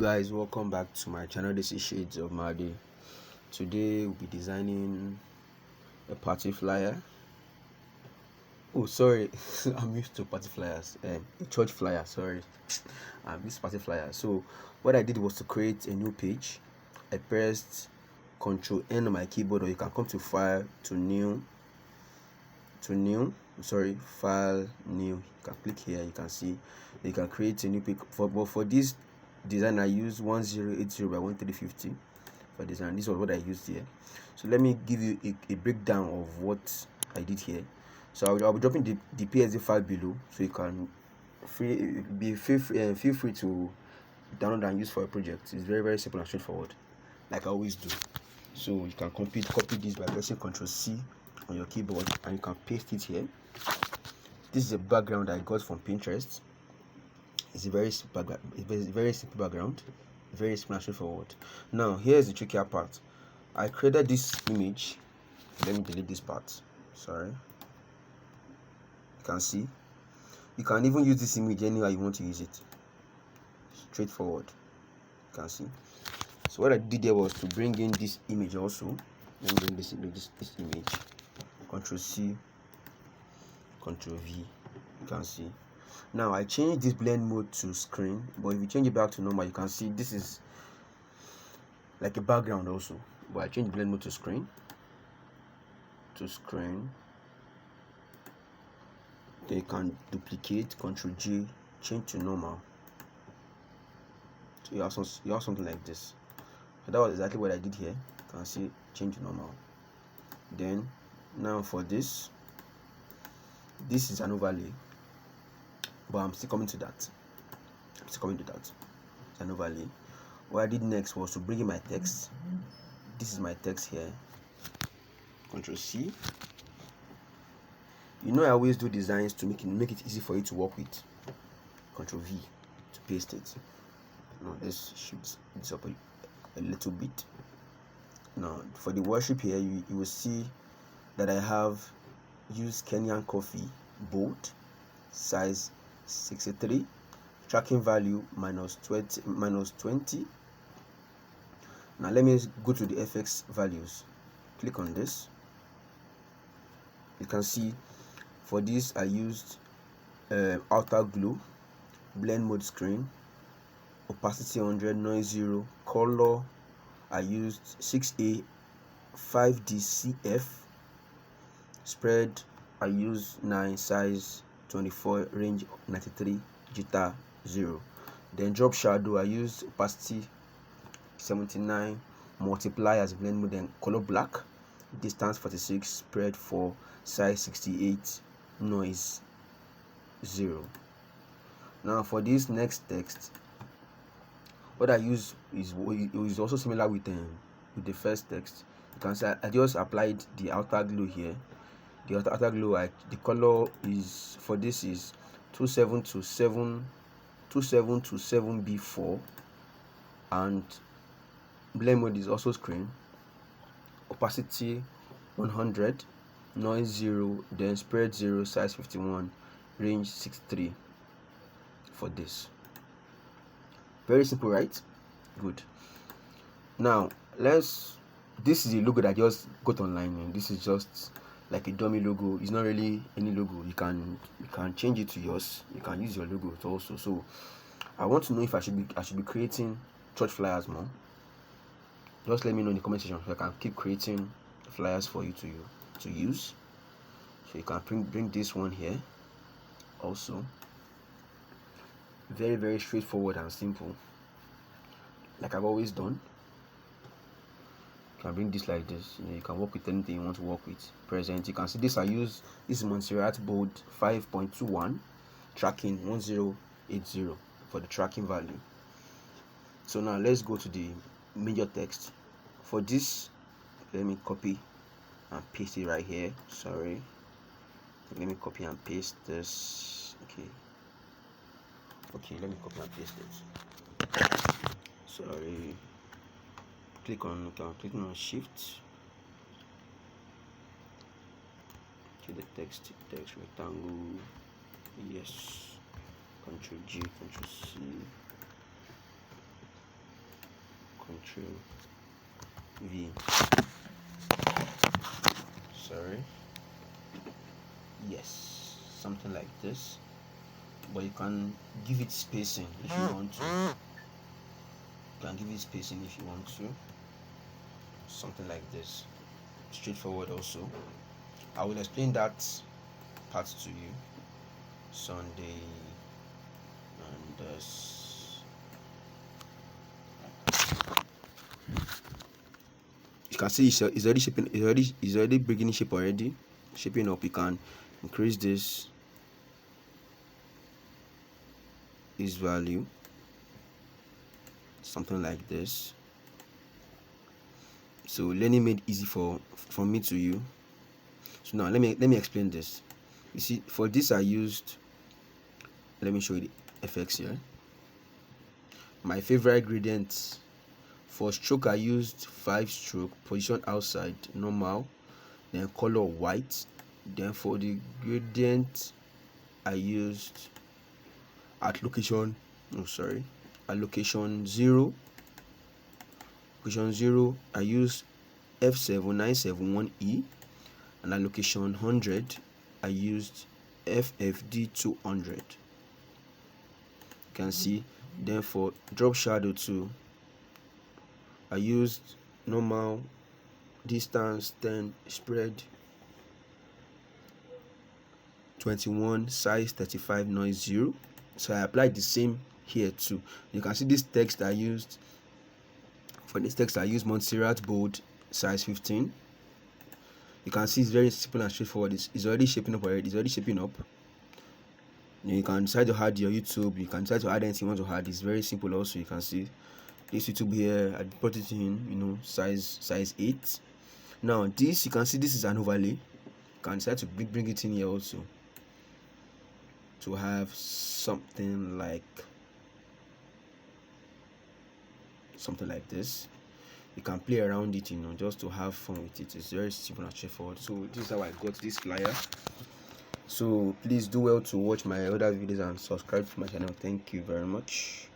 Guys, welcome back to my channel. This is Shades of Madi. Today we'll be designing a party flyer. Oh, sorry, I'm used to party flyers. A church flyer. Sorry, I'm used to party flyer. So what I did was to create a new page. I pressed Ctrl N on my keyboard, or you can come to File, to New. File, New. You can click here. You can see you can create a new page. For this design, I use 1080 by 1350 for design. This was what I used here. So let me give you a breakdown of what I did here. So I'll be dropping the PSD file below, so you can feel free to download and use for a project. It's very simple and straightforward, like I always do. So you can copy this by pressing Ctrl C on your keyboard, and you can paste it here. This is a background I got from Pinterest. It's a very simple background, very simple and straightforward. Now here's the trickier part. I created this image. Let me delete this part. Sorry. You can see. You can even use this image anywhere you want to use it. Straightforward. You can see. So what I did there was to bring in this image also. Let me bring this image. Ctrl C, Ctrl V. You can see. Now I changed this blend mode to screen, but if you change it back to normal, you can see this is like a background also. But I changed blend mode to screen. Then you can duplicate, Ctrl J, change to normal. So you have something like this. So that was exactly what I did here. You can see change to normal. Then now for this is an overlay, but I'm still coming to that. It's an overlay. What I did next was to bring in my text. This is my text here. Ctrl C. You know I always do designs to make it easy for you to work with. Ctrl V to paste it. Now let's shift this up a little bit. Now for the worship here, you will see that I have used Kenyan coffee bold, size 63, tracking value -20. Now let me go to the FX values. Click on this. You can see for this I used outer glow, blend mode screen, opacity 100, noise 0, color I used 6A 5DCF, spread I used 9, size 24, range 93, jitter 0. Then drop shadow I used opacity 79, multiply as blend mode, then color black, distance 46, spread 4, size 68, noise 0. Now for this next text, what I use is also similar with the first text. You can see I just applied the outer glow here. The outer glow, the color is for this is 2727B4, and blend mode is also screen, opacity 100, noise 0, then spread 0, size 51, range 63 for this. Very simple, right? Good. Now this is a logo that I just got online, and this is just like a dummy logo. It's not really any logo. You can change it to yours. You can use your logo also. So I want to know if I should be creating church flyers more. Just let me know in the comment section so I can keep creating flyers for you to use. So you can bring this one here also. Very straightforward and simple, like I've always done. You can bring this like this. You can work with anything you want to work with. Present. You can see this this is Montserrat bold 5.21, tracking 1080 for the tracking value. So now let's go to the major text. For this, let me copy and paste it right here. Sorry, let me copy and paste this. Okay, let me copy and paste it. Sorry, clicking on shift to the text rectangle. Yes, Ctrl G, Ctrl C. Control V. Sorry. Yes, something like this. But you can give it spacing if you want to. You can give it spacing if you want to. Something like this. Straightforward also. I will explain that part to you Sunday and you can see it's already shaping. It's already beginning shape already. Shaping up. You can increase this value, something like this. So learning made easy from me to you. So now let me explain this. You see, for this I used, let me show you the effects here. My favorite gradient for stroke, I used 5 stroke, position outside, normal, then color white. Then for the gradient I used at location, at location 0, I used F7971E, and at location 100 I used FFD 200. You can see. Then for drop shadow 2, I used normal, distance 10, spread 21, size 35, noise 0. So I applied the same here too. You can see this text I used. For this text I used Montserrat bold, size 15. You can see it's very simple and straightforward. It's already shaping up already. It's already shaping up. You can decide to add your YouTube. You can decide to add anything you want to add. It's very simple also. You can see this YouTube here. I put it in, size 8. Now this, you can see this is an overlay. You can decide to bring it in here also to have something like this. You can play around it, just to have fun with it. It's very simple and straightforward. So this is how I got this flyer. So please do well to watch my other videos and subscribe to my channel. Thank you very much.